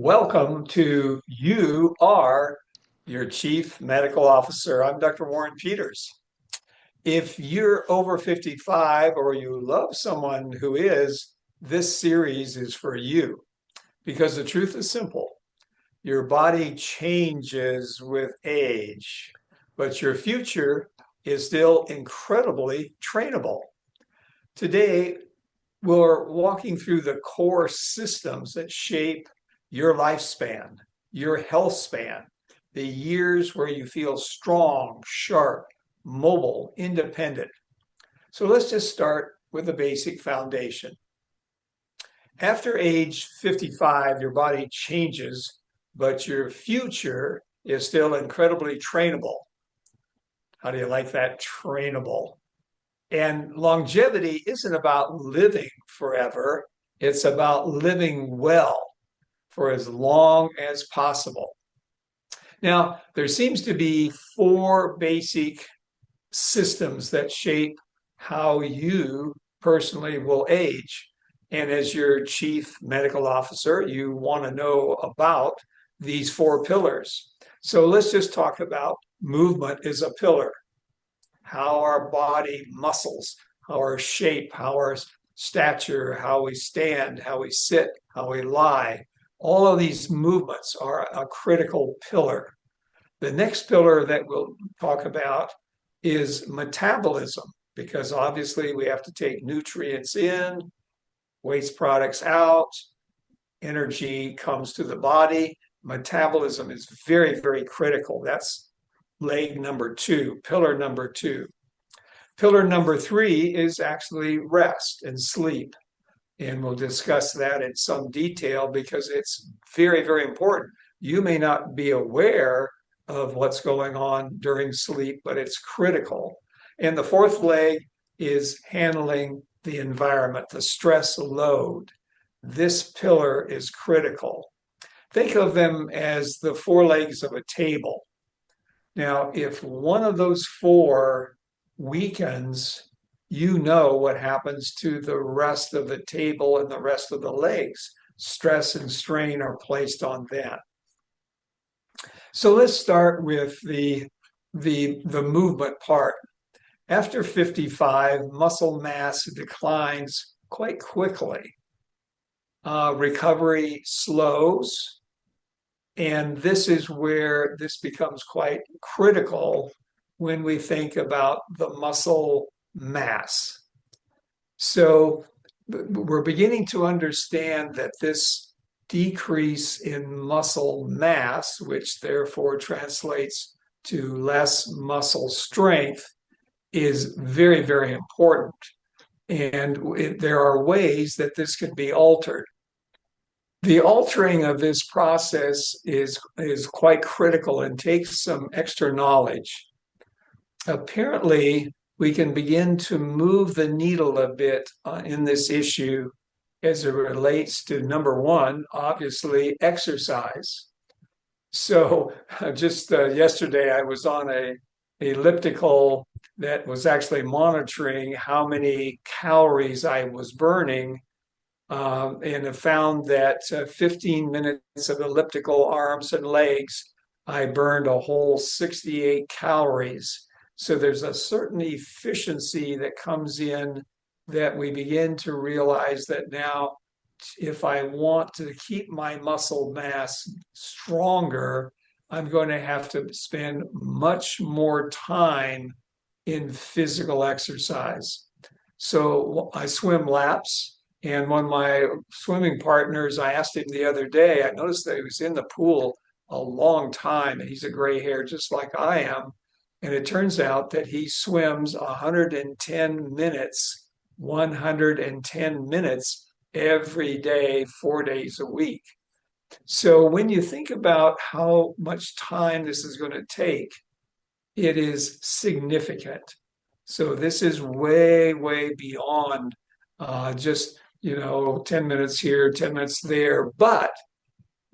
Welcome to You Are Your Chief Medical Officer. I'm Dr. Warren Peters. If you're over 55 or you love someone who is, this series is for you because the truth is simple. Your body changes with age, but your future is still incredibly trainable. Today, we're walking through the core systems that shape your lifespan, your health span, the years where you feel strong, sharp, mobile, independent. So let's just start with the basic foundation. After age 55, your body changes, but your future is still incredibly trainable. How do you like that? Trainable. And longevity isn't about living forever, it's about living well for as long as possible. Now, there seems to be four basic systems that shape how you personally will age. And as your chief medical officer, you want to know about these four pillars. So let's just talk about movement as a pillar, how our body muscles, how our shape, how our stature, how we stand, how we sit, how we lie. All of these movements are a critical pillar. The next pillar that we'll talk about is metabolism, because obviously we have to take nutrients in, waste products out, energy comes to the body. Metabolism is very, very critical. That's leg number two, pillar number two. Pillar number three is actually rest and sleep. And we'll discuss that in some detail because it's very, very important. You may not be aware of what's going on during sleep, but it's critical. And the fourth leg is handling the environment, the stress load. This pillar is critical. Think of them as the four legs of a table. Now, if one of those four weakens, you know what happens to the rest of the table and the rest of the legs. Stress and strain are placed on them. So let's start with the movement part. After 55, muscle mass declines quite quickly. Recovery slows, and this is where this becomes quite critical when we think about the muscle mass. So we're beginning to understand that this decrease in muscle mass, which therefore translates to less muscle strength, is very, very important. And there are ways that this can be altered. The altering of this process is quite critical and takes some extra knowledge. Apparently, we can begin to move the needle a bit in this issue as it relates to number one, obviously, exercise. So just yesterday, I was on a elliptical that was actually monitoring how many calories I was burning, and I found that 15 minutes of elliptical arms and legs, I burned a whole 68 calories. So there's a certain efficiency that comes in that we begin to realize that now, if I want to keep my muscle mass stronger, I'm going to have to spend much more time in physical exercise. So I swim laps, and one of my swimming partners, I asked him the other day, I noticed that he was in the pool a long time, and he's a gray hair just like I am. And it turns out that he swims 110 minutes, 110 minutes every day, 4 days a week. So when you think about how much time this is going to take, it is significant. So this is way, way beyond just, 10 minutes here, 10 minutes there, but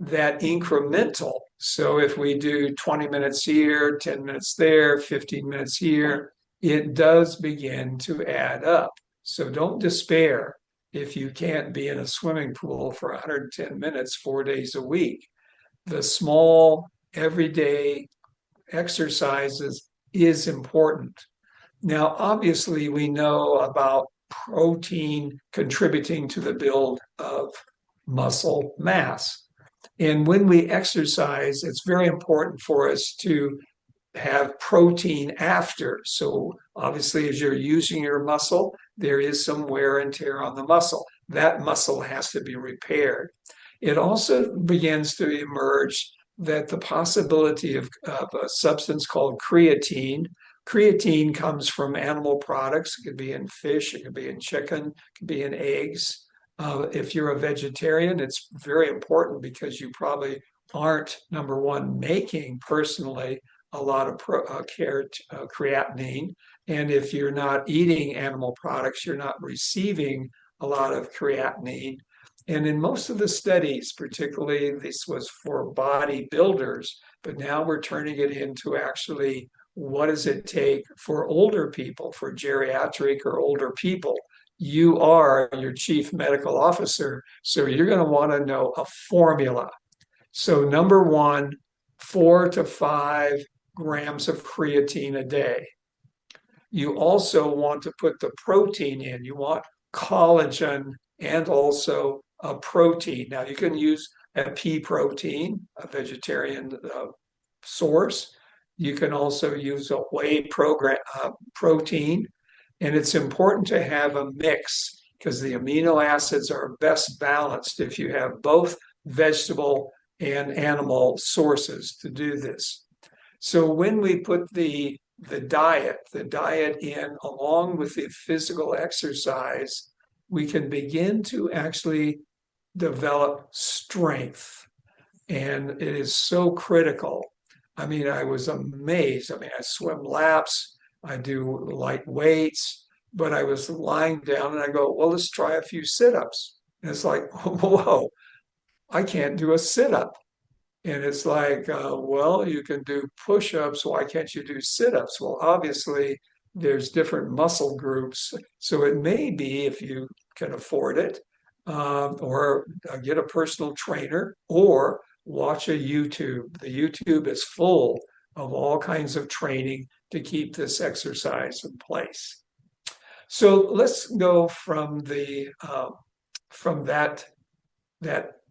that incremental. So if we do 20 minutes here, 10 minutes there, 15 minutes here, it does begin to add up. So don't despair. if you can't be in a swimming pool for 110 minutes, 4 days a week. The small, everyday exercises is important. Now, obviously, we know about protein contributing to the build of muscle mass. And when we exercise, it's very important for us to have protein after. So, obviously, as you're using your muscle, there is some wear and tear on the muscle. That muscle has to be repaired. It also begins to emerge that the possibility of a substance called creatine. Creatine comes from animal products. It could be in fish, it could be in chicken, it could be in eggs. If you're a vegetarian, it's very important because you probably aren't, number one, making personally a lot of creatinine. And if you're not eating animal products, you're not receiving a lot of creatinine. And in most of the studies, particularly this was for bodybuilders, but now we're turning it into actually what does it take for older people, for geriatric or older people? You are your chief medical officer, so you're going to want to know a formula. So, number one, 4 to 5 grams of creatine a day. You also want to put the protein in. You want collagen and also a protein. Now, you can use a pea protein, a vegetarian source. You can also use a whey protein. And it's important to have a mix because the amino acids are best balanced if you have both vegetable and animal sources to do this. So when we put the diet in along with the physical exercise, we can begin to actually develop strength. And it is so critical. I mean, I was amazed. I mean, I swim laps, I do light weights, but I was lying down and I go, well, let's try a few sit-ups. And it's like, whoa, I can't do a sit-up. And it's like, well, you can do push-ups. Why can't you do sit-ups? Well, obviously, there's different muscle groups. So it may be, if you can afford it, or get a personal trainer, or watch a YouTube. The YouTube is full of all kinds of training to keep this exercise in place. So let's go from that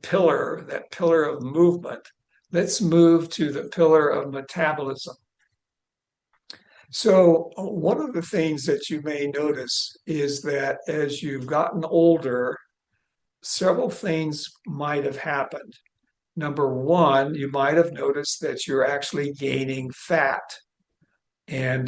pillar of movement. Let's move to the pillar of metabolism. So one of the things that you may notice is that as you've gotten older, several things might have happened. Number one, you might have noticed that you're actually gaining fat. And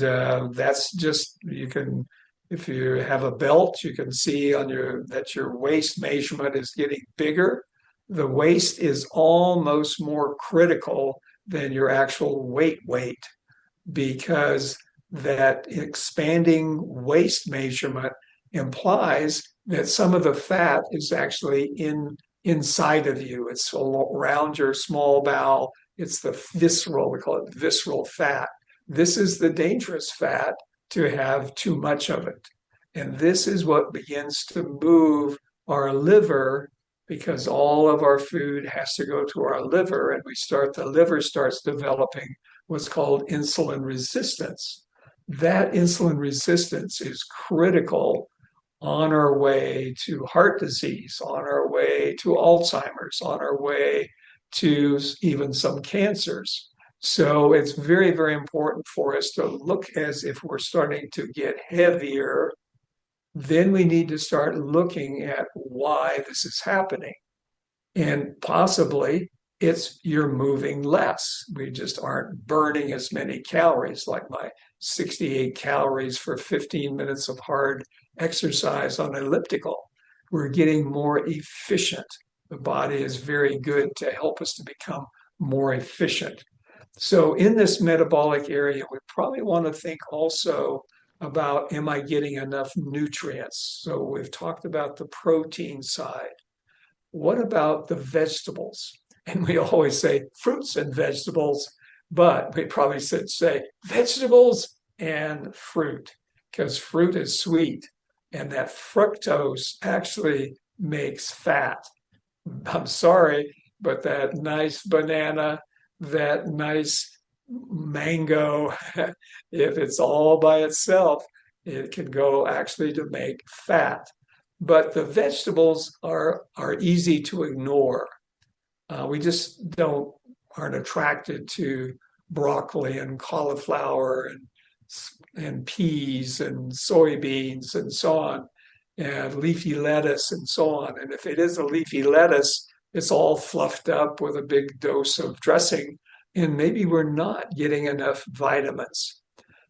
that's just, you can, if you have a belt, you can see on that your waist measurement is getting bigger. The waist is almost more critical than your actual weight because that expanding waist measurement implies that some of the fat is actually inside of you. It's around your small bowel. It's the visceral, we call it visceral fat. This is the dangerous fat to have too much of it. And this is what begins to move our liver because all of our food has to go to our liver and the liver starts developing what's called insulin resistance. That insulin resistance is critical on our way to heart disease, on our way to Alzheimer's, on our way to even some cancers. So it's very, very important for us to look as if we're starting to get heavier. Then we need to start looking at why this is happening. And possibly you're moving less. We just aren't burning as many calories, like my 68 calories for 15 minutes of hard exercise on elliptical. We're getting more efficient. The body is very good to help us to become more efficient. So in this metabolic area, we probably want to think also about, am I getting enough nutrients? So we've talked about the protein side. What about the vegetables? And we always say fruits and vegetables, but we probably should say vegetables and fruit because fruit is sweet. and that fructose actually makes fat. I'm sorry, but that nice banana, that nice mango, if it's all by itself, it can go actually to make fat. But the vegetables are easy to ignore. We just don't aren't attracted to broccoli and cauliflower and peas and soybeans and so on, and leafy lettuce and so on. And if it is a leafy lettuce, it's all fluffed up with a big dose of dressing, and maybe we're not getting enough vitamins.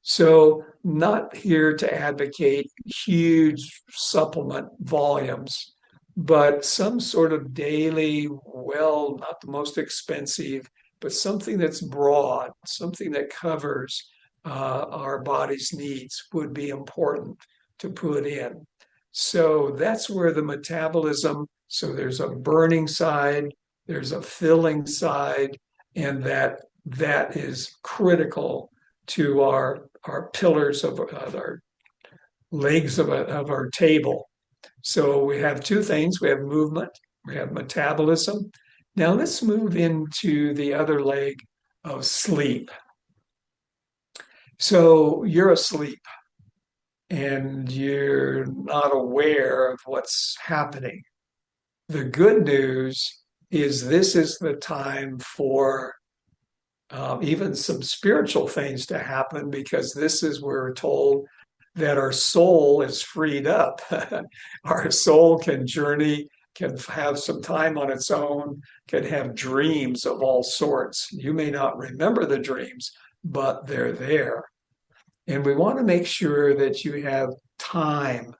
So, not here to advocate huge supplement volumes, but some sort of daily, well, not the most expensive, but something that's broad, something that covers our body's needs would be important to put in. So that's where the metabolism, so there's a burning side, there's a filling side, and that is critical to our pillars of our legs of our table. So we have two things. We have movement, we have metabolism. Now let's move into the other leg of sleep. So you're asleep and you're not aware of what's happening. The good news is this is the time for even some spiritual things to happen, because this is where we're told that our soul is freed up. Our soul can journey, can have some time on its own, can have dreams of all sorts. You may not remember the dreams, but they're there. And we want to make sure that you have time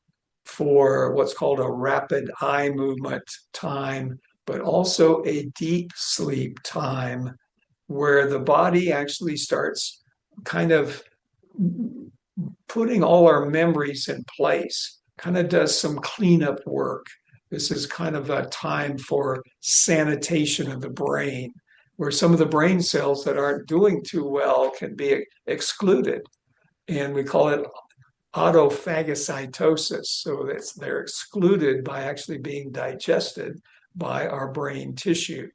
for what's called a rapid eye movement time, but also a deep sleep time where the body actually starts kind of putting all our memories in place, kind of does some cleanup work. This is kind of a time for sanitation of the brain, where some of the brain cells that aren't doing too well can be excluded. And we call it autophagocytosis. So that's they're excluded by actually being digested by our brain tissue.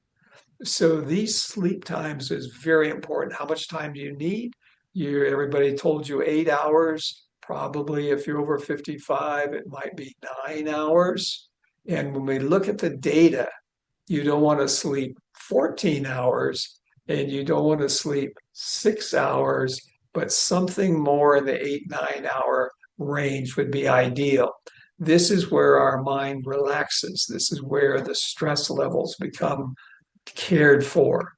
So these sleep times is very important. How much time do you need? Everybody told you 8 hours. Probably if you're over 55, it might be 9 hours. And when we look at the data, you don't want to sleep 14 hours and you don't want to sleep 6 hours, but something more in the 8, 9 hour range would be ideal. This is where our mind relaxes. This is where the stress levels become cared for.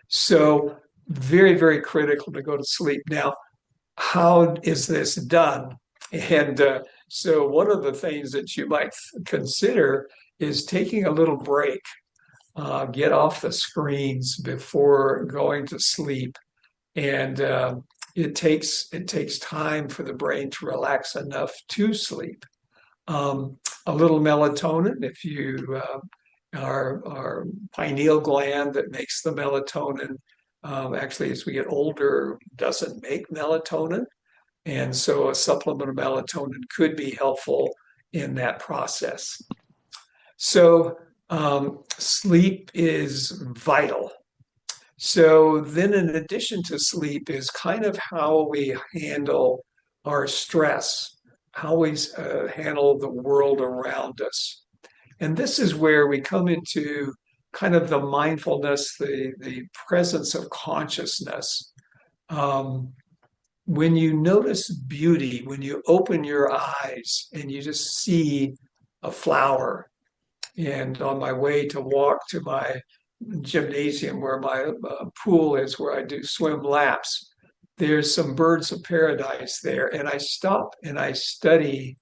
So very, very critical to go to sleep. Now, how is this done? And so one of the things that you might consider is taking a little break. Get off the screens before going to sleep. And it takes time for the brain to relax enough to sleep. A little melatonin, if you our pineal gland that makes the melatonin, actually, as we get older, doesn't make melatonin. And so a supplement of melatonin could be helpful in that process. So sleep is vital. So then in addition to sleep is kind of how we handle our stress, how we handle the world around us. And this is where we come into kind of the mindfulness, the presence of consciousness. When you notice beauty, when you open your eyes and you just see a flower, and on my way to walk to my gymnasium where my pool is, where I do swim laps, there's some birds of paradise there. And I stop and I study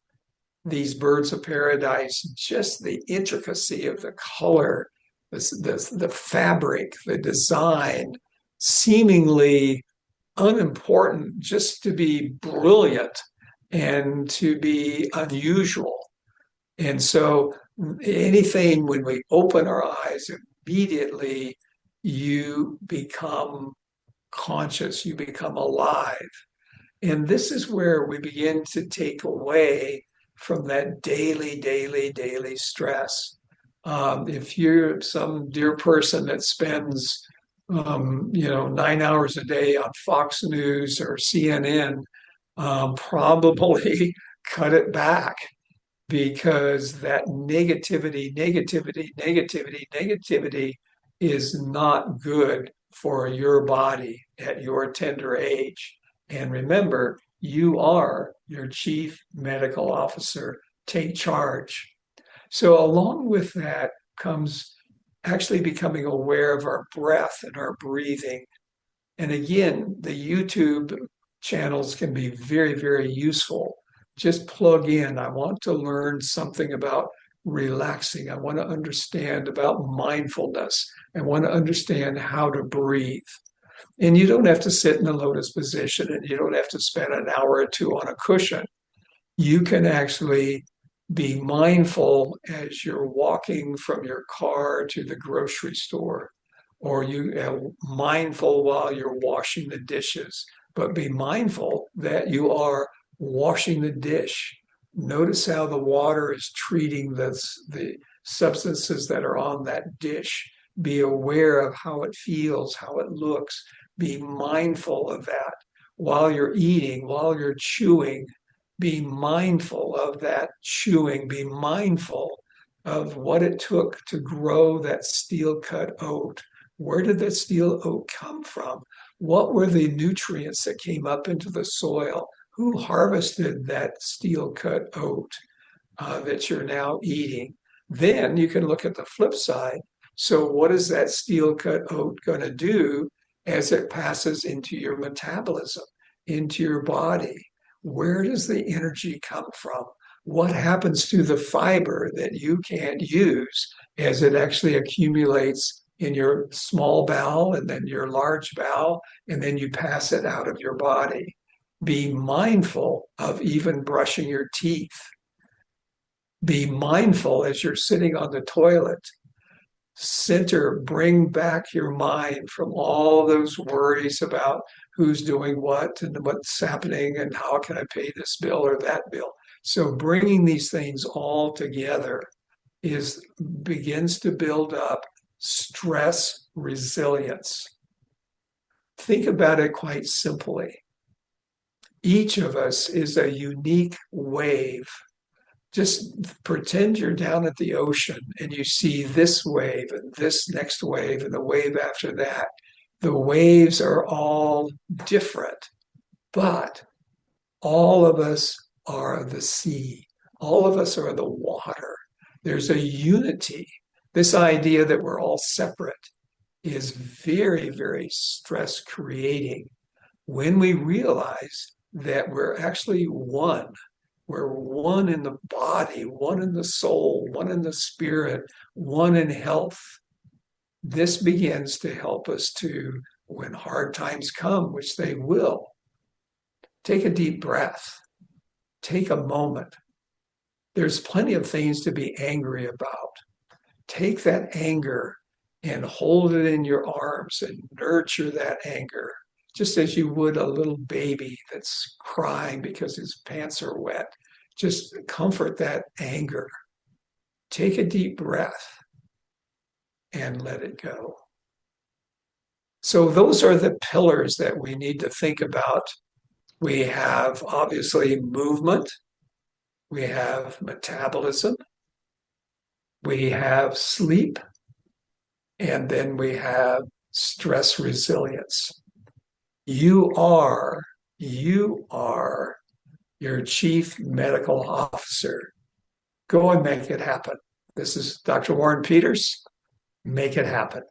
these birds of paradise, just the intricacy of the color, the fabric, the design, seemingly unimportant, just to be brilliant and to be unusual. And so anything, when we open our eyes, immediately you become conscious, you become alive. And this is where we begin to take away from that daily stress. If you're some dear person that spends, 9 hours a day on Fox News or CNN, probably cut it back because that negativity is not good for your body at your tender age. And remember, you are your chief medical officer. Take charge. So, along with that comes actually becoming aware of our breath and our breathing. And again, the YouTube channels can be very useful. Just plug in. I want to learn something about relaxing. I want to understand about mindfulness. I want to understand how to breathe. And you don't have to sit in the lotus position and you don't have to spend an hour or two on a cushion. You can actually be mindful as you're walking from your car to the grocery store, or mindful while you're washing the dishes, but be mindful that you are washing the dish. Notice how the water is treating the substances that are on that dish. Be aware of how it feels, how it looks. Be mindful of that. While you're eating, while you're chewing, be mindful of that chewing. Be mindful of what it took to grow that steel cut oat. Where did that steel oat come from? What were the nutrients that came up into the soil? Who harvested that steel cut oat that you're now eating? Then you can look at the flip side. So, what is that steel cut oat going to do as it passes into your metabolism, into your body? Where does the energy come from? What happens to the fiber that you can't use as it actually accumulates in your small bowel and then your large bowel, and then you pass it out of your body? Be mindful of even brushing your teeth. Be mindful as you're sitting on the toilet. Bring back your mind from all those worries about who's doing what and what's happening and how can I pay this bill or that bill. So bringing these things all together begins to build up stress resilience. Think about it quite simply. Each of us is a unique wave. Just pretend you're down at the ocean and you see this wave and this next wave and the wave after that. The waves are all different, but all of us are the sea. All of us are the water. There's a unity. This idea that we're all separate is very stress creating when we realize that we're actually one. We're one in the body, one in the soul, one in the spirit, one in health. This begins to help us to, when hard times come, which they will, take a deep breath, take a moment. There's plenty of things to be angry about. Take that anger and hold it in your arms and nurture that anger, just as you would a little baby that's crying because his pants are wet. Just comfort that anger. Take a deep breath and let it go. So those are the pillars that we need to think about. We have obviously movement. We have metabolism. We have sleep. And then we have stress resilience. You are your chief medical officer. Go and make it happen. This is Dr. Warren Peters. Make it happen.